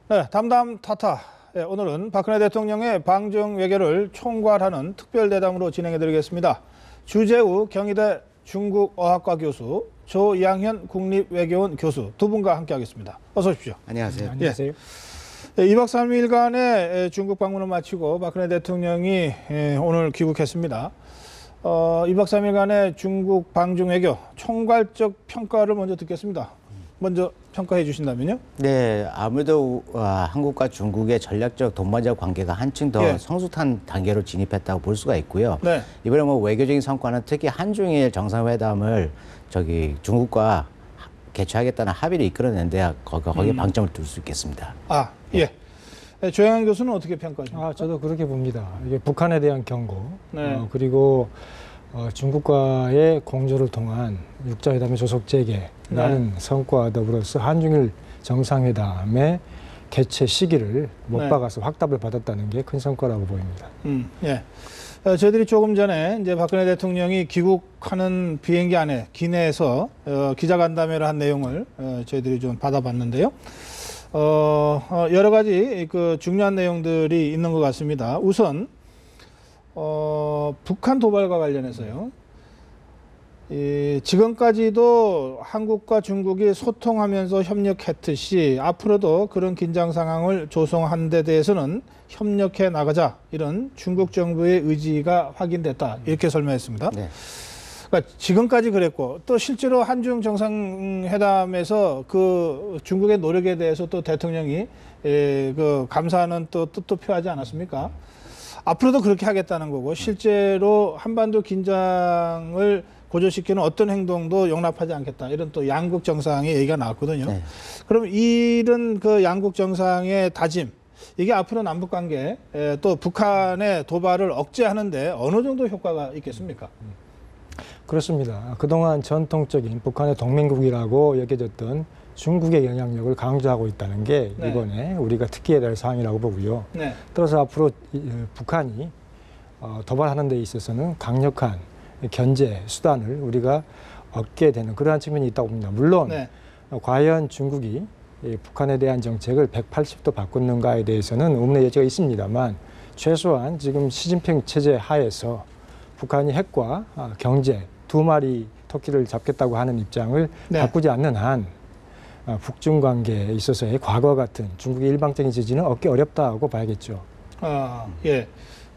네, 담담 타타. 네, 오늘은 박근혜 대통령의 방중 외교를 총괄하는 특별대담으로 진행해드리겠습니다. 주재우 경희대 중국어학과 교수, 조양현 국립외교원 교수 두 분과 함께하겠습니다. 어서 오십시오. 안녕하세요. 안녕하세요. 네, 2박 3일간의 중국 방문을 마치고 박근혜 대통령이 오늘 귀국했습니다. 2박 3일간의 중국 방중 외교 총괄적 평가를 먼저 듣겠습니다. 먼저 평가해 주신다면요? 네, 아무래도 한국과 중국의 전략적 동반자 관계가 한층 더 성숙한 단계로 진입했다고 볼 수가 있고요. 네. 이번에 뭐 외교적인 성과는 특히 한중일 정상회담을 중국과 개최하겠다는 합의를 이끌어낸데 거기에 방점을 둘 수 있겠습니다. 아, 예. 네, 조양현 교수는 어떻게 평가하십니까? 저도 그렇게 봅니다. 이게 북한에 대한 경고, 네. 그리고 중국과의 공조를 통한 육자회담의 조속 재개라는 성과와 더불어서 한중일 정상회담의 개최 시기를 못 박아서 확답을 받았다는 게 큰 성과라고 보입니다. 예. 저희들이 조금 전에 이제 박근혜 대통령이 귀국하는 비행기 안에 기내에서 기자간담회를 한 내용을 저희들이 좀 받아봤는데요. 여러 가지 그 중요한 내용들이 있는 것 같습니다. 우선 북한 도발과 관련해서요. 지금까지도 한국과 중국이 소통하면서 협력했듯이 앞으로도 그런 긴장 상황을 조성한 데 대해서는 협력해 나가자, 이런 중국 정부의 의지가 확인됐다, 이렇게 설명했습니다. 네. 그러니까 지금까지 그랬고, 또 실제로 한중 정상회담에서 그 중국의 노력에 대해서 또 대통령이 그 감사하는 또 뜻도 표하지 않았습니까? 앞으로도 그렇게 하겠다는 거고, 실제로 한반도 긴장을 고조시키는 어떤 행동도 용납하지 않겠다, 이런 또 양국 정상의 얘기가 나왔거든요. 네. 그럼 이런 그 양국 정상의 다짐, 이게 앞으로 남북 관계, 또 북한의 도발을 억제하는데 어느 정도 효과가 있겠습니까? 그렇습니다. 그동안 전통적인 북한의 동맹국이라고 여겨졌던 중국의 영향력을 강조하고 있다는 게 이번에 우리가 특기해야 될 사항이라고 보고요. 따라서 앞으로 북한이 도발하는 데 있어서는 강력한 견제 수단을 우리가 얻게 되는 그러한 측면이 있다고 봅니다. 물론 과연 중국이 북한에 대한 정책을 180도 바꾸는가에 대해서는 의문의 여지가 있습니다만, 최소한 지금 시진핑 체제 하에서 북한이 핵과 경제 두 마리 토끼를 잡겠다고 하는 입장을 바꾸지 않는 한 북중 관계에 있어서의 과거와 같은 중국의 일방적인 지지는 얻기 어렵다고 봐야겠죠. 예.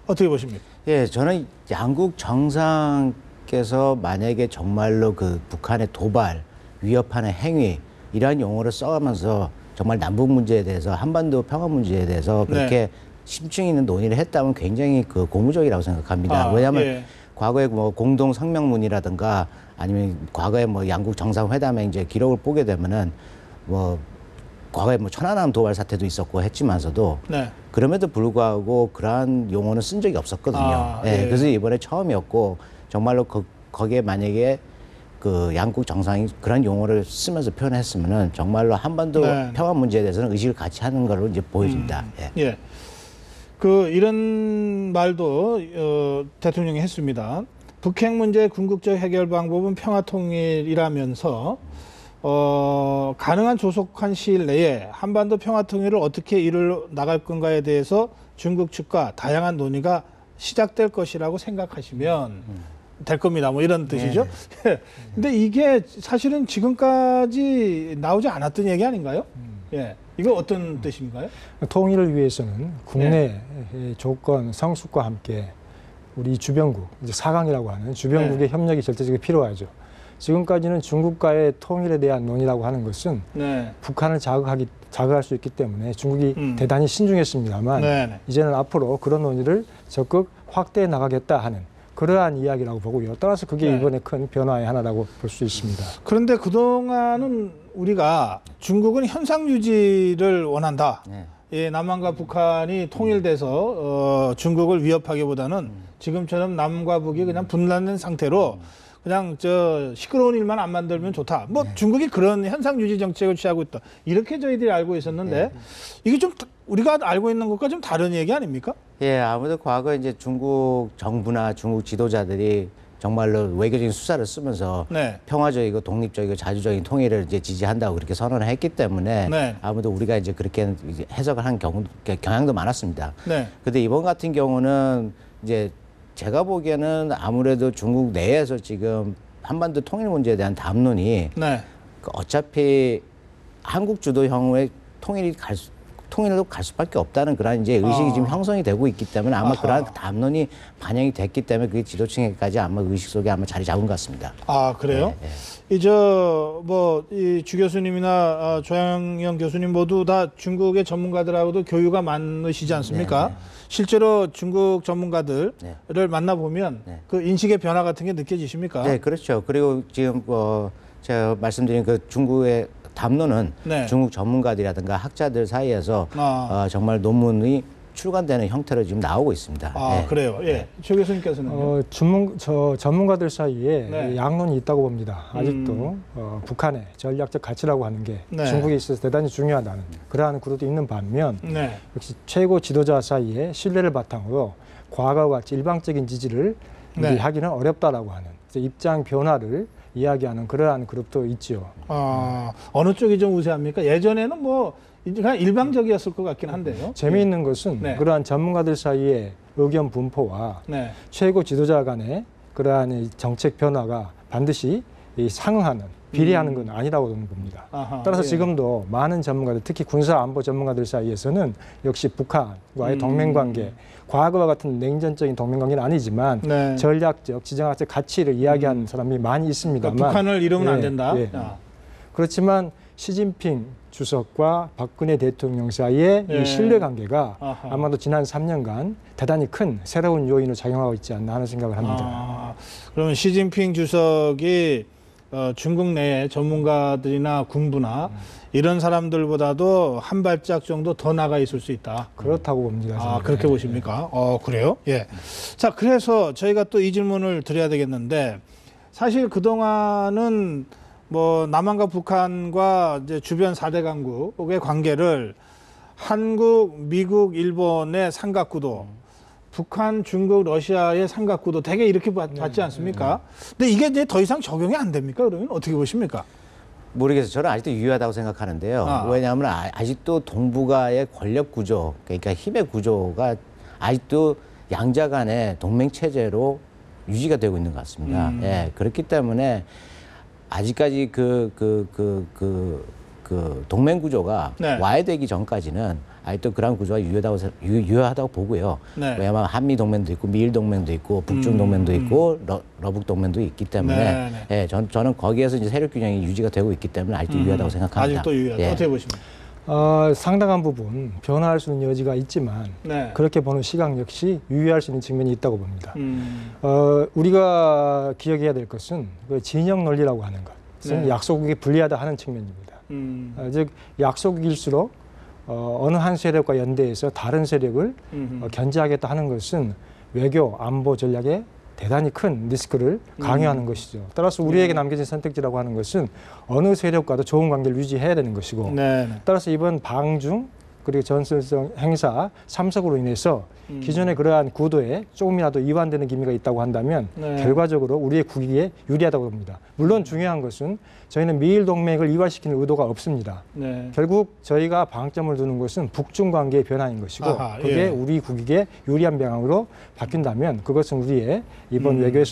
어떻게 보십니까? 예, 저는 양국 정상께서 만약에 정말로 그 북한의 도발, 위협하는 행위, 이러한 용어를 써가면서 정말 남북 문제에 대해서, 한반도 평화 문제에 대해서 그렇게 심층 있는 논의를 했다면 굉장히 그 고무적이라고 생각합니다. 왜냐하면 과거에 뭐 공동 성명문이라든가 아니면 과거에 뭐 양국 정상회담의 이제 기록을 보게 되면은 뭐 과거에 뭐 천안함 도발 사태도 있었고 했지만서도 그럼에도 불구하고 그러한 용어는 쓴 적이 없었거든요. 그래서 이번에 처음이었고, 정말로 거기에 만약에 그 양국 정상이 그런 용어를 쓰면서 표현했으면은 정말로 한반도 평화 문제에 대해서는 의식을 같이 하는 걸로 이제 보여집니다. 이런 말도 대통령이 했습니다. 북핵 문제의 궁극적 해결 방법은 평화 통일이라면서 가능한 조속한 시일 내에 한반도 평화 통일을 어떻게 이룰 나갈 건가에 대해서 중국 측과 다양한 논의가 시작될 것이라고 생각하시면 될 겁니다. 뭐 이런 뜻이죠. 근데 이게 사실은 지금까지 나오지 않았던 얘기 아닌가요? 이거 어떤 뜻인가요? 통일을 위해서는 국내 조건 성숙과 함께 우리 주변국, 이제 4강이라고 하는 주변국의 협력이 절대적으로 필요하죠. 지금까지는 중국과의 통일에 대한 논의라고 하는 것은 북한을 자극할 수 있기 때문에 중국이 대단히 신중했습니다만, 이제는 앞으로 그런 논의를 적극 확대해 나가겠다 하는 그러한 이야기라고 보고요. 따라서 그게 이번에 큰 변화의 하나라고 볼 수 있습니다. 그런데 그동안은 우리가 중국은 현상 유지를 원한다. 남한과 북한이 통일돼서 중국을 위협하기보다는 지금처럼 남과 북이 그냥 분란된 상태로 그냥 시끄러운 일만 안 만들면 좋다. 뭐 중국이 그런 현상 유지 정책을 취하고 있다. 이렇게 저희들이 알고 있었는데 이게 좀 우리가 알고 있는 것과 좀 다른 얘기 아닙니까? 아무래도 과거 이제 중국 정부나 중국 지도자들이 정말로 외교적인 수사를 쓰면서 네. 평화적이고 독립적이고 자주적인 통일을 이제 지지한다고 그렇게 선언을 했기 때문에 네. 아무래도 우리가 이제 그렇게 이제 해석을 한 경향도 많았습니다. 네. 근데 이번 같은 경우는 이제 제가 보기에는 아무래도 중국 내에서 지금 한반도 통일 문제에 대한 담론이 네. 어차피 한국 주도형의 통일로 갈 수밖에 없다는 그런 이제 의식이 지금 형성이 되고 있기 때문에 아마 그런 담론이 반영이 됐기 때문에 그게 지도층에까지 아마 의식 속에 아마 자리 잡은 것 같습니다. 아, 그래요? 네, 이 주 교수님이나 조양영 교수님 모두 다 중국의 전문가들하고도 교류가 많으시지 않습니까? 네, 네. 실제로 중국 전문가들을 네. 만나보면 네. 그 인식의 변화 같은 게 느껴지십니까? 네, 그렇죠. 그리고 지금 제가 말씀드린 그 중국의 담론은 네. 중국 전문가들이라든가 학자들 사이에서 아. 정말 논문이 출간되는 형태로 지금 나오고 있습니다. 아, 네. 그래요? 예. 조 교수님께서는? 전문가들 사이에 네. 양론이 있다고 봅니다. 아직도 북한의 전략적 가치라고 하는 게 네. 중국에 있어서 대단히 중요하다는 그러한 그룹도 있는 반면 네. 역시 최고 지도자 사이에 신뢰를 바탕으로 과거와 같이 일방적인 지지를 네. 하기는 어렵다라고 하는 입장 변화를 이야기하는 그러한 그룹도 있지요. 어느 쪽이 좀 우세합니까? 예전에는 그냥 일방적이었을 것 같긴 한데요. 재미있는 것은 네. 그러한 전문가들 사이의 의견 분포와 네. 최고 지도자 간의 그러한 이 정책 변화가 반드시 상응하는 비례하는 건 아니라고 저는 봅니다. 아하, 따라서 예. 지금도 많은 전문가들, 특히 군사 안보 전문가들 사이에서는 역시 북한과의 동맹관계, 과거와 같은 냉전적인 동맹관계는 아니지만 네. 전략적, 지정학적 가치를 이야기하는 사람이 많이 있습니다만 그러니까 북한을 잃으면 안 예, 된다. 예. 아. 그렇지만 시진핑 주석과 박근혜 대통령 사이의 예. 이 신뢰관계가 아하. 아마도 지난 3년간 대단히 큰 새로운 요인으로 작용하고 있지 않나 하는 생각을 합니다. 그러면 시진핑 주석이 중국 내에 전문가들이나 군부나 이런 사람들보다도 한 발짝 정도 더 나가 있을 수 있다. 그렇다고 봅니다. 저는. 그렇게 보십니까? 그래요? 예. 자, 그래서 저희가 또 이 질문을 드려야 되겠는데, 사실 그동안은 남한과 북한과 이제 주변 4대 강국의 관계를 한국, 미국, 일본의 삼각구도, 북한, 중국, 러시아의 삼각구도 되게 이렇게 봤지 않습니까? 근데 이게 이제 더 이상 적용이 안 됩니까? 그러면 어떻게 보십니까? 모르겠어요. 저는 아직도 유효하다고 생각하는데요. 왜냐하면 아직도 동북아의 권력 구조, 그러니까 힘의 구조가 아직도 양자 간의 동맹 체제로 유지가 되고 있는 것 같습니다. 예, 그렇기 때문에 아직까지 그 동맹 구조가 네. 와해되기 전까지는 아직도 그런 구조가 유효하다고 보고요. 네. 왜냐하면 한미 동맹도 있고 미일 동맹도 있고 북중 동맹도 있고 러북 동맹도 있기 때문에 예, 저는 거기에서 이제 세력 균형이 유지가 되고 있기 때문에 아직도 유효하다고 생각합니다. 아직도 유효하다. 예. 어떻게 보십니까? 상당한 부분 변화할 수 있는 여지가 있지만 네. 그렇게 보는 시각 역시 유의할 수 있는 측면이 있다고 봅니다. 우리가 기억해야 될 것은 그 진영 논리라고 하는 것은 네. 약소국이 불리하다 하는 측면입니다. 즉 약소국일수록 어느 한 세력과 연대해서 다른 세력을 견제하겠다 하는 것은 외교 안보 전략에 대단히 큰 리스크를 강요하는 것이죠. 따라서 우리에게 남겨진 선택지라고 하는 것은 어느 세력과도 좋은 관계를 유지해야 되는 것이고 따라서 이번 방중 그리고 전술성 행사 참석으로 인해서 기존의 그러한 구도에 조금이라도 이완되는 기미가 있다고 한다면 결과적으로 우리의 국익에 유리하다고 봅니다. 물론 중요한 것은 저희는 미일 동맹을 이완시키는 의도가 없습니다. 결국 저희가 방점을 두는 것은 북중 관계의 변화인 것이고 그게 우리 국익에 유리한 방향으로 바뀐다면 그것은 우리의 이번 외교의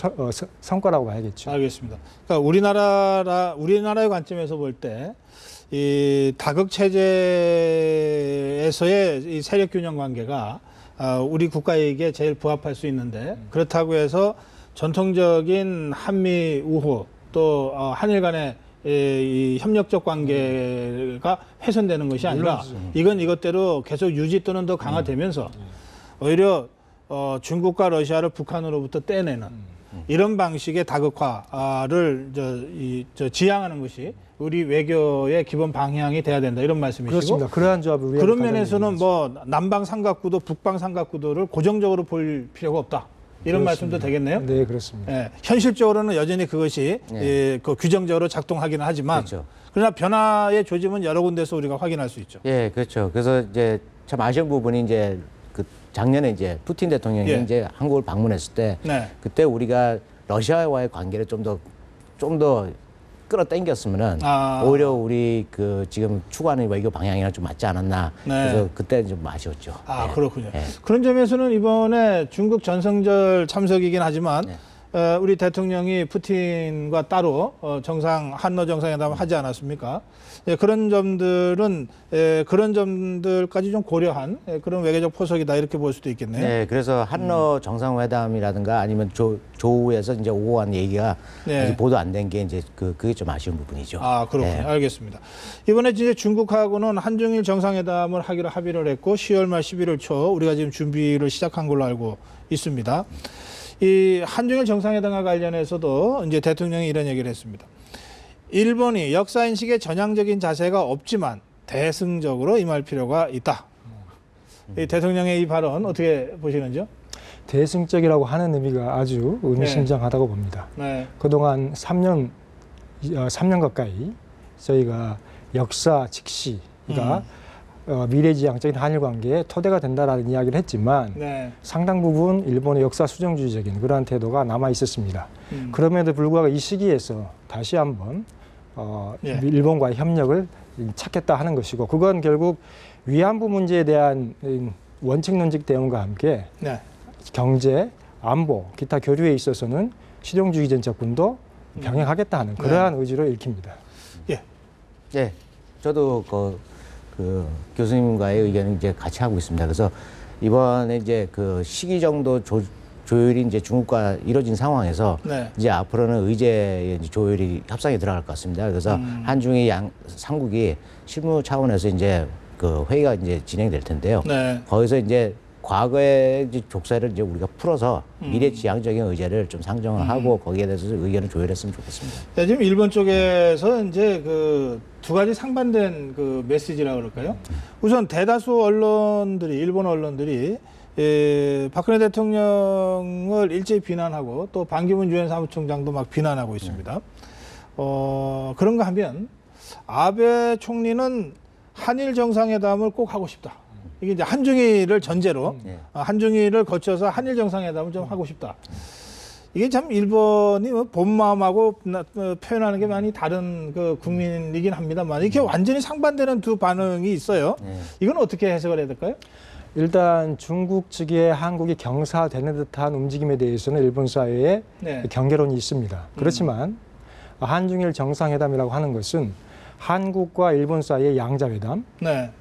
성과라고 봐야겠죠. 알겠습니다. 그러니까 우리나라의 관점에서 볼 때 이 다극 체제에서의 이 세력 균형 관계가 우리 국가에게 제일 부합할 수 있는데 그렇다고 해서 전통적인 한미 우호 또 한일 간의 이 협력적 관계가 훼손되는 것이 아니라 이건 이것대로 계속 유지 또는 더 강화되면서 오히려 중국과 러시아를 북한으로부터 떼내는 이런 방식의 다극화를 지향하는 것이 우리 외교의 기본 방향이 돼야 된다 이런 말씀이시고 그렇습니다. 그러한 조합을 그런 면에서는 남방 삼각구도 북방 삼각구도를 고정적으로 볼 필요가 없다 이런 말씀도 되겠네요. 네, 그렇습니다. 예, 현실적으로는 여전히 그것이 그 규정적으로 작동하기는 하지만 그렇죠. 그러나 변화의 조짐은 여러 군데서 우리가 확인할 수 있죠. 예, 그렇죠. 그래서 이제 참 아쉬운 부분이 이제 작년에 이제 푸틴 대통령이 이제 한국을 방문했을 때 그때 우리가 러시아와의 관계를 좀 더 끌어당겼으면은 오히려 우리 그 지금 추구하는 외교 방향이랑 좀 맞지 않았나. 네. 그래서 그때는 좀 아쉬웠죠. 네. 그렇군요. 네. 그런 점에서는 이번에 중국 전성절 참석이긴 하지만 우리 대통령이 푸틴과 따로 한러 정상회담을 하지 않았습니까? 그런 점들은 그런 점들까지 좀 고려한 그런 외교적 포석이다 이렇게 볼 수도 있겠네요. 네, 그래서 한러 정상회담이라든가 아니면 조우에서 이제 오고한 얘기가 아직 보도 안 된 게 이제 그게 좀 아쉬운 부분이죠. 그렇군요. 네. 알겠습니다. 이번에 이제 중국하고는 한중일 정상회담을 하기로 합의를 했고 10월 말 11월 초 우리가 지금 준비를 시작한 걸로 알고 있습니다. 이 한중일 정상회담과 관련해서도 이제 대통령이 이런 얘기를 했습니다. 일본이 역사인식에 전향적인 자세가 없지만 대승적으로 임할 필요가 있다. 이 대통령의 이 발언 어떻게 보시는지요? 대승적이라고 하는 의미가 아주 의미심장하다고 봅니다. 네. 그동안 3년 가까이 저희가 역사 직시가 미래지향적인 한일 관계에 토대가 된다라는 이야기를 했지만 상당 부분 일본의 역사 수정주의적인 그러한 태도가 남아 있었습니다. 그럼에도 불구하고 이 시기에서 다시 한번 일본과의 협력을 찾겠다 하는 것이고 그건 결국 위안부 문제에 대한 원칙 논칙 대응과 함께 경제, 안보, 기타 교류에 있어서는 실용주의 정책군도 병행하겠다 하는 그러한 의지로 읽힙니다. 예, 저도 그 교수님과의 의견을 이제 같이 하고 있습니다. 그래서 이번에 이제 그 시기 정도 조율이 이제 중국과 이루어진 상황에서 이제 앞으로는 의제 조율이 협상에 들어갈 것 같습니다. 그래서 한중일 삼국이 실무 차원에서 이제 그 회의가 이제 진행될 텐데요. 거기서 이제 과거의 이제 족쇄를 이제 우리가 풀어서 미래지향적인 의제를 좀 상정을 하고 거기에 대해서 의견을 조율했으면 좋겠습니다. 지금 일본 쪽에서 이제 그 두 가지 상반된 그 메시지라고 그럴까요? 우선 대다수 언론들이 일본 언론들이 박근혜 대통령을 일제히 비난하고 또 반기문 유엔 사무총장도 막 비난하고 있습니다. 그런가 하면 아베 총리는 한일 정상회담을 꼭 하고 싶다. 이게 이제 한중일을 전제로 한중일을 거쳐서 한일 정상회담을 좀 하고 싶다. 이게 참 일본이 본 마음하고 표현하는 게 많이 다른 그 국민이긴 합니다만 이렇게 완전히 상반되는 두 반응이 있어요. 이건 어떻게 해석을 해야 될까요? 일단 중국 측의 한국이 경사되는 듯한 움직임에 대해서는 일본 사회에 경계론이 있습니다. 그렇지만 한중일 정상회담이라고 하는 것은 한국과 일본 사이의 양자회담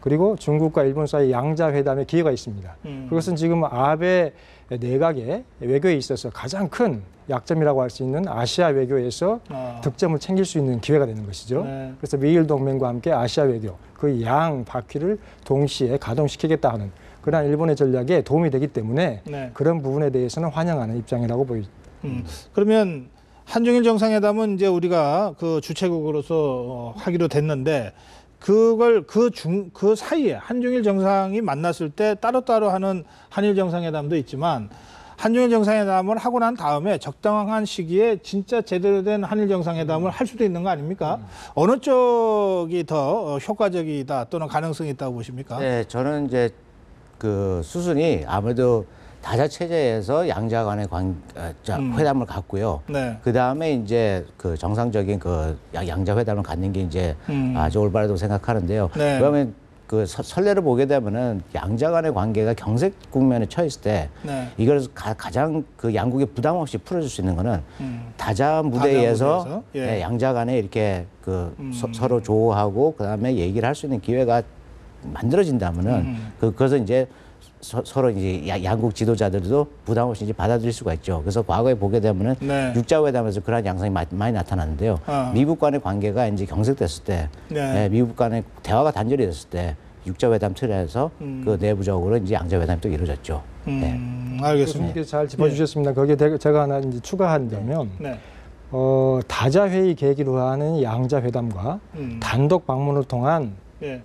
그리고 중국과 일본 사이의 양자회담의 기회가 있습니다. 그것은 지금 아베 내각의 외교에 있어서 가장 큰 약점이라고 할 수 있는 아시아 외교에서 득점을 챙길 수 있는 기회가 되는 것이죠. 그래서 미일 동맹과 함께 아시아 외교 그 양 바퀴를 동시에 가동시키겠다 하는 그러한 일본의 전략에 도움이 되기 때문에 그런 부분에 대해서는 환영하는 입장이라고 보입니다. 그러면 한중일 정상회담은 이제 우리가 그 주최국으로서 하기로 됐는데 그걸 그 사이에 한중일 정상이 만났을 때 따로따로 하는 한일 정상회담도 있지만 한중일 정상회담을 하고 난 다음에 적당한 시기에 진짜 제대로 된 한일 정상회담을 할 수도 있는 거 아닙니까? 어느 쪽이 더 효과적이다 또는 가능성이 있다고 보십니까? 네, 저는 이제 그 수순이 아무래도 다자 체제에서 양자 간의 회담을 갖고요. 그 다음에 이제 그 정상적인 그 양자 회담을 갖는 게 이제 아주 올바르다고 생각하는데요. 그러면 그 선례를 보게 되면은 양자 간의 관계가 경색 국면에 처했을 때 이걸 가장 그 양국이 부담 없이 풀어줄 수 있는 거는 다자 무대에서 양자 간에 이렇게 그 서로 조우하고 그 다음에 얘기를 할 수 있는 기회가 만들어진다면은 그것은 이제 서로 이제 양국 지도자들도 부담 없이 이제 받아들일 수가 있죠. 그래서 과거에 보게 되면은 육자회담에서 그런 양상이 많이 나타났는데요. 미국 간의 관계가 이제 경색됐을 때, 미국 간의 대화가 단절이 됐을 때 육자회담 틀에서 그 내부적으로 이제 양자회담이 또 이루어졌죠. 알겠습니다. 교수님께서 잘 짚어주셨습니다. 거기에 제가 하나 이제 추가한다면 다자회의 계기로 하는 양자회담과 단독 방문을 통한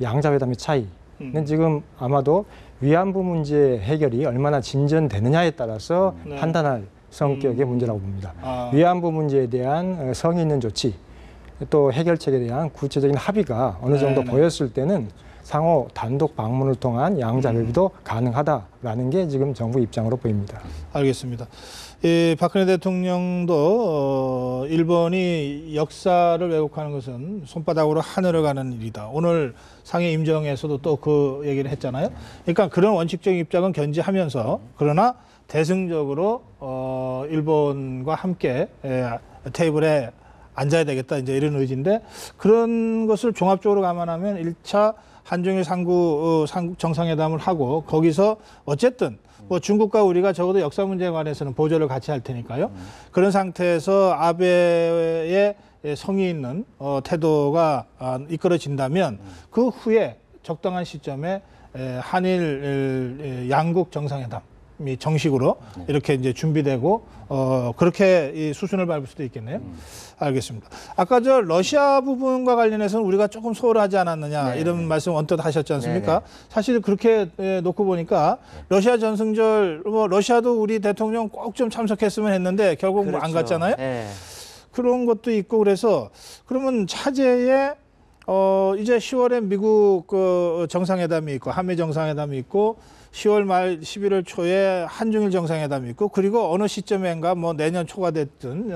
양자회담의 차이는 지금 아마도 위안부 문제 해결이 얼마나 진전되느냐에 따라서 판단할 성격의 문제라고 봅니다. 위안부 문제에 대한 성의 있는 조치, 또 해결책에 대한 구체적인 합의가 어느 정도 보였을 때는 상호 단독 방문을 통한 양자 협의도 가능하다라는 게 지금 정부 입장으로 보입니다. 알겠습니다. 박근혜 대통령도 일본이 역사를 왜곡하는 것은 손바닥으로 하늘을 가는 일이다. 오늘 상해 임정에서도 또 그 얘기를 했잖아요. 그러니까 그런 원칙적인 입장은 견지하면서 그러나 대승적으로 일본과 함께 테이블에 앉아야 되겠다 이제 이런 의지인데 그런 것을 종합적으로 감안하면 1차 한중일 삼국 정상회담을 하고 거기서 어쨌든 뭐 중국과 우리가 적어도 역사 문제에 관해서는 보조를 같이 할 테니까요. 그런 상태에서 아베의 성의 있는 태도가 이끌어진다면 그 후에 적당한 시점에 한일 양국 정상회담이 정식으로 이렇게 이제 준비되고 그렇게 이 수순을 밟을 수도 있겠네요. 알겠습니다. 아까 저 러시아 부분과 관련해서는 우리가 조금 소홀하지 않았느냐 이런 말씀 언뜻 하셨지 않습니까? 사실 그렇게 놓고 보니까 러시아 전승절 뭐 러시아도 우리 대통령 꼭 좀 참석했으면 했는데 결국 그렇죠. 안 갔잖아요. 그런 것도 있고 그래서 그러면 차제에 이제 10월에 미국 그 정상회담이 있고 한미 정상회담이 있고 10월 말 11월 초에 한중일 정상회담이 있고 그리고 어느 시점인가 뭐 내년 초가 됐든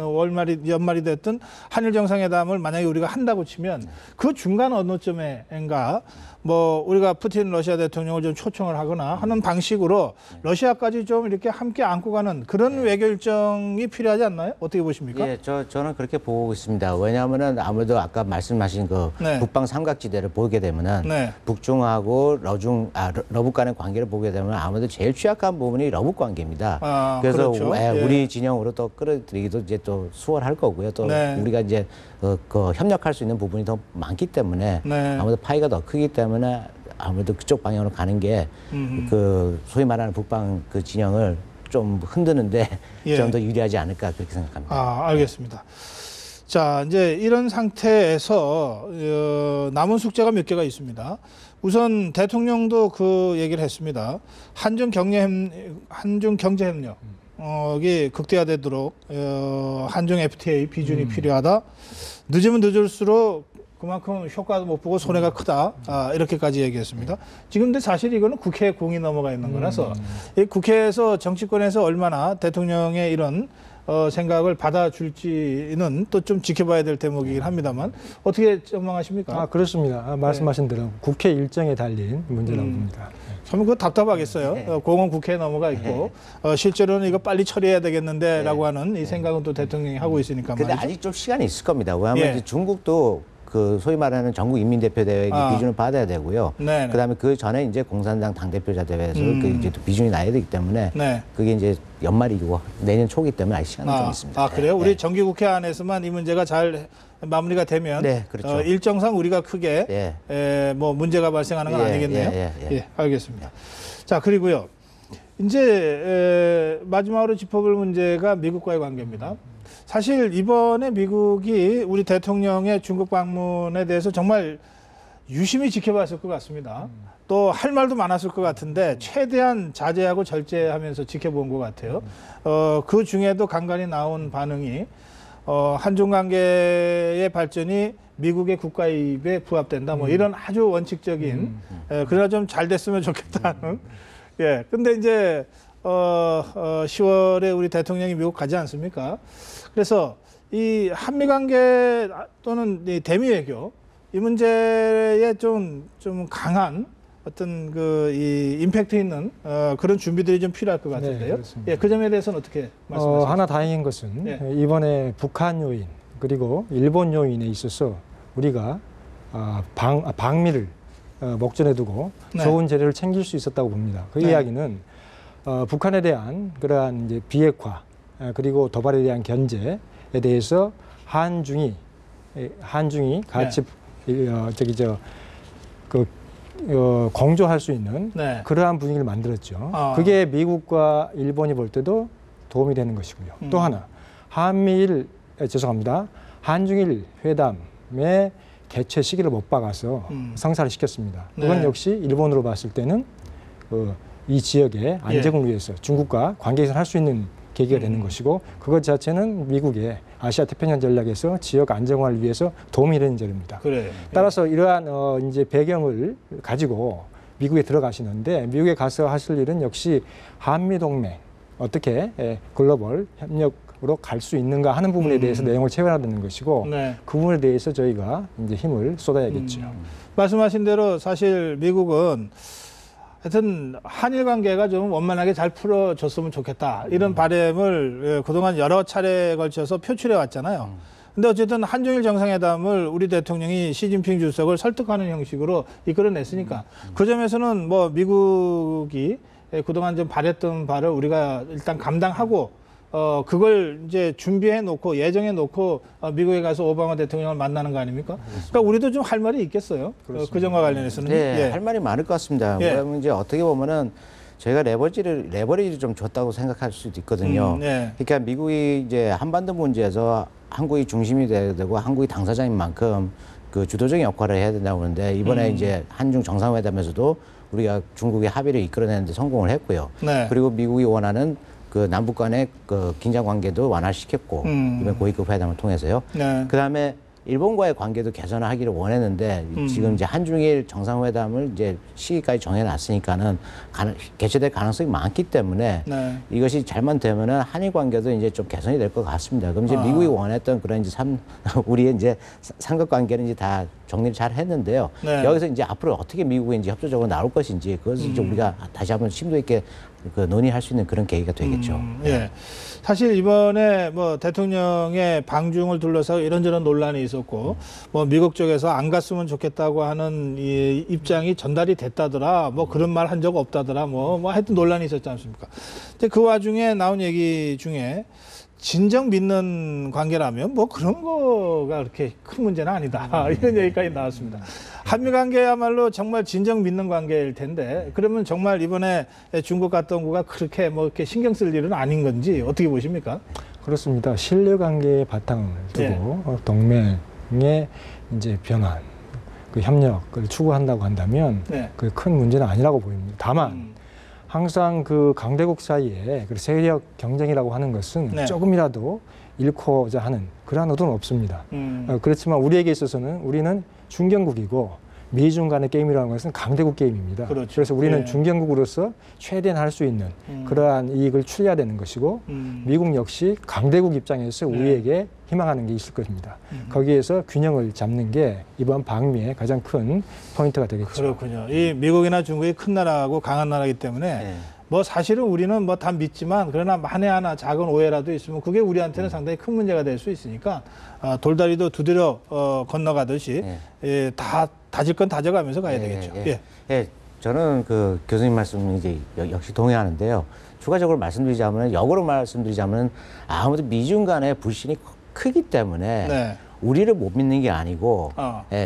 연말이 됐든 한일 정상회담을 만약에 우리가 한다고 치면 그 중간 어느 점에인가 뭐 우리가 푸틴 러시아 대통령을 좀 초청을 하거나 하는 방식으로 러시아까지 좀 이렇게 함께 안고 가는 그런 외교 일정이 필요하지 않나요? 어떻게 보십니까? 예, 저는 그렇게 보고 있습니다. 왜냐하면은 아무래도 아까 말씀하신 그 북방 삼각지대를 보게 되면은 북중하고 러북 간의 관계를 보게 되면 아무래도 제일 취약한 부분이 러북 관계입니다. 그래서 그렇죠. 우리 진영으로 또 끌어들이기도 이제 또 수월할 거고요. 또 우리가 이제 그 협력할 수 있는 부분이 더 많기 때문에 아무래도 파이가 더 크기 때문에 아무래도 그쪽 방향으로 가는 게 그 소위 말하는 북방 그 진영을 좀 흔드는데 좀 더 유리하지 않을까 그렇게 생각합니다. 알겠습니다. 자, 이제 이런 상태에서 남은 숙제가 몇 개가 있습니다. 우선 대통령도 그 얘기를 했습니다. 한중 경제 협력이 극대화되도록 한중 FTA 비준이 필요하다. 늦으면 늦을수록 그만큼 효과도 못 보고 손해가 크다. 이렇게까지 얘기했습니다. 지금 근데 사실 이거는 국회 공이 넘어가 있는 거라서 이 국회에서 정치권에서 얼마나 대통령의 이런 생각을 받아줄지는 또 좀 지켜봐야 될 대목이긴 합니다만 어떻게 전망하십니까? 그렇습니다. 말씀하신 대로 국회 일정에 달린 문제라고 봅니다. 참 그거 답답하겠어요. 공은 국회에 넘어가 있고 실제로는 이거 빨리 처리해야 되겠는데 라고 하는 이 생각은 또 대통령이 하고 있으니까 근데 말이죠. 아직 좀 시간이 있을 겁니다. 왜냐하면 이제 중국도 그 소위 말하는 전국인민대표대회 비준을 받아야 되고요. 그다음에 그 전에 이제 공산당 당대표자 대회에서 그 이제 또 비준이 나야 되기 때문에 그게 이제 연말이고 내년 초기 때문에 아직 시간이 좀 있습니다. 그래요? 우리 정기국회 안에서만 이 문제가 잘 마무리가 되면 그렇죠. 일정상 우리가 크게 뭐 문제가 발생하는 건 아니겠네요. 알겠습니다. 자, 그리고요. 이제 마지막으로 짚어볼 문제가 미국과의 관계입니다. 사실 이번에 미국이 우리 대통령의 중국 방문에 대해서 정말 유심히 지켜봤을 것 같습니다. 또 할 말도 많았을 것 같은데 최대한 자제하고 절제하면서 지켜본 것 같아요. 그 중에도 간간히 나온 반응이 한중 관계의 발전이 미국의 국가이익에 부합된다. 뭐 이런 아주 원칙적인 그러나 좀 잘 됐으면 좋겠다는. 근데 이제 10월에 우리 대통령이 미국 가지 않습니까? 그래서 이 한미 관계 또는 이 대미 외교 이 문제에 좀 강한 어떤 이 임팩트 있는 그런 준비들이 좀 필요할 것 같은데요. 그 점에 대해서는 어떻게 말씀하십니까? 하나 다행인 것은 이번에 북한 요인 그리고 일본 요인에 있어서 우리가 방미를 목전에 두고 좋은 재료를 챙길 수 있었다고 봅니다. 그 이야기는 북한에 대한 그러한 이제 비핵화 그리고 도발에 대한 견제에 대해서 한중이 같이 공조할 수 있는 그러한 분위기를 만들었죠. 그게 미국과 일본이 볼 때도 도움이 되는 것이고요. 또 하나 한중일 회담의 개최 시기를 못 박아서 성사를 시켰습니다. 그건 역시 일본으로 봤을 때는 이 지역의 안정을 위해서 중국과 관계 개선할 수 있는 계기가 되는 것이고 그것 자체는 미국의 아시아 태평양 전략에서 지역 안정화를 위해서 도움이 되는 점입니다. 그래. 따라서 이러한 이제 배경을 가지고 미국에 들어가시는데 미국에 가서 하실 일은 역시 한미 동맹 어떻게 글로벌 협력으로 갈 수 있는가 하는 부분에 대해서 내용을 채워나가는 것이고 네. 그 부분에 대해서 저희가 이제 힘을 쏟아야겠죠. 말씀하신 대로 사실 미국은 하여튼 한일 관계가 좀 원만하게 잘 풀어졌으면 좋겠다. 이런 바람을 그동안 여러 차례에 걸쳐서 표출해 왔잖아요. 근데 어쨌든 한중일 정상회담을 우리 대통령이 시진핑 주석을 설득하는 형식으로 이끌어냈으니까 그 점에서는 뭐 미국이 그동안 좀 바랬던 바를 우리가 일단 감당하고 그걸 이제 준비해 놓고 예정해 놓고 미국에 가서 오바마 대통령을 만나는 거 아닙니까? 그러니까 우리도 좀 할 말이 있겠어요. 그 점과 관련해서는. 네, 예. 할 말이 많을 것 같습니다. 예. 왜냐하면 이제 어떻게 보면은 저희가 레버리지를 좀 줬다고 생각할 수도 있거든요. 예. 그러니까 미국이 이제 한반도 문제에서 한국이 중심이 돼야 되고 한국이 당사자인 만큼 그 주도적인 역할을 해야 된다고 하는데 이번에 이제 한중 정상회담에서도 우리가 중국의 합의를 이끌어내는데 성공을 했고요. 네. 그리고 미국이 원하는 그 남북 간의 그 긴장 관계도 완화시켰고 이번 고위급 회담을 통해서요. 네. 그다음에 일본과의 관계도 개선하기를 원했는데 지금 이제 한중일 정상회담을 이제 시기까지 정해놨으니까는 개최될 가능성이 많기 때문에 네. 이것이 잘만 되면은 한일 관계도 이제 좀 개선이 될 것 같습니다. 그럼 이제 미국이 원했던 그런 이제 우리의 이제 삼각 관계는 이제 다 정리를 잘 했는데요. 네. 여기서 이제 앞으로 어떻게 미국이 이제 협조적으로 나올 것인지 그것을 이제 우리가 다시 한번 심도 있게 그 논의할 수 있는 그런 계기가 되겠죠. 예. 사실 이번에 뭐 대통령의 방중을 둘러서 이런저런 논란이 있었고 뭐 미국 쪽에서 안 갔으면 좋겠다고 하는 이 입장이 전달이 됐다더라. 뭐 그런 말 한 적 없다더라. 뭐 하여튼 논란이 있었지 않습니까? 근데 그 와중에 나온 얘기 중에 진정 믿는 관계라면 뭐 그런 거가 그렇게 큰 문제는 아니다. 이런 얘기까지 나왔습니다. 한미 관계야말로 정말 진정 믿는 관계일 텐데 그러면 정말 이번에 중국 갔던 구가 그렇게 뭐 이렇게 신경 쓸 일은 아닌 건지 어떻게 보십니까? 그렇습니다. 신뢰 관계의 바탕을 두고 동맹의 이제 변환, 그 협력을 추구한다고 한다면 그 큰 문제는 아니라고 보입니다. 다만 항상 그 강대국 사이에 그 세력 경쟁이라고 하는 것은 조금이라도 잃고자 하는 그러한 의도는 없습니다. 그렇지만 우리에게 있어서는 우리는 중견국이고 미중 간의 게임이라는 것은 강대국 게임입니다. 그렇죠. 그래서 우리는 중견국으로서 최대한 할 수 있는 그러한 이익을 추려야 되는 것이고 미국 역시 강대국 입장에서 우리에게 희망하는 게 있을 것입니다. 거기에서 균형을 잡는 게 이번 방미의 가장 큰 포인트가 되겠죠. 그렇군요. 이 미국이나 중국이 큰 나라하고 강한 나라이기 때문에 뭐 사실은 우리는 뭐 다 믿지만 그러나 만에 하나 작은 오해라도 있으면 그게 우리한테는 상당히 큰 문제가 될 수 있으니까 돌다리도 두드려 건너가듯이 다 다질 건 다져가면서 가야 되겠죠. 예, 저는 그 교수님 말씀 이제 역시 동의하는데요. 추가적으로 말씀드리자면 역으로 말씀드리자면 아무래도 미중 간의 불신이 크기 때문에 우리를 못 믿는 게 아니고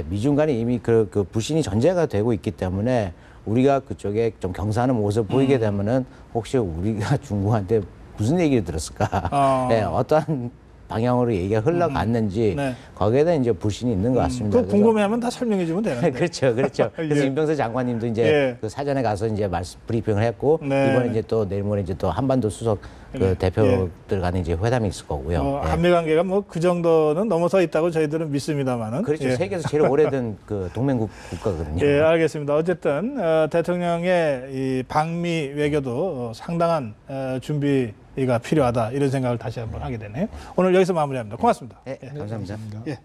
미중 간에 이미 그 불신이 전제가 되고 있기 때문에 우리가 그쪽에 좀 경사하는 모습을 보이게 되면은 혹시 우리가 중국한테 무슨 얘기를 들었을까? 어떠한 방향으로 얘기가 흘러갔는지 거기에 대한 이제 불신이 있는 것 같습니다. 그 궁금해하면 다 설명해 주면 되는데. 그렇죠. 그래서 임병석 장관님도 이제 그 사전에 가서 이제 브리핑을 했고 이번에 이제 또 내일 모레 이제 또 한반도 수석 그 대표들 간에 이제 회담이 있을 거고요. 한미 관계가 뭐 그 정도는 넘어서 있다고 저희들은 믿습니다만은. 그렇죠. 세계에서 제일 오래된 그 동맹국 국가거든요. 예, 알겠습니다. 어쨌든 대통령의 이 방미 외교도 상당한 준비가 필요하다 이런 생각을 다시 한번 하게 되네요. 오늘 여기서 마무리합니다. 고맙습니다. 감사합니다. 예.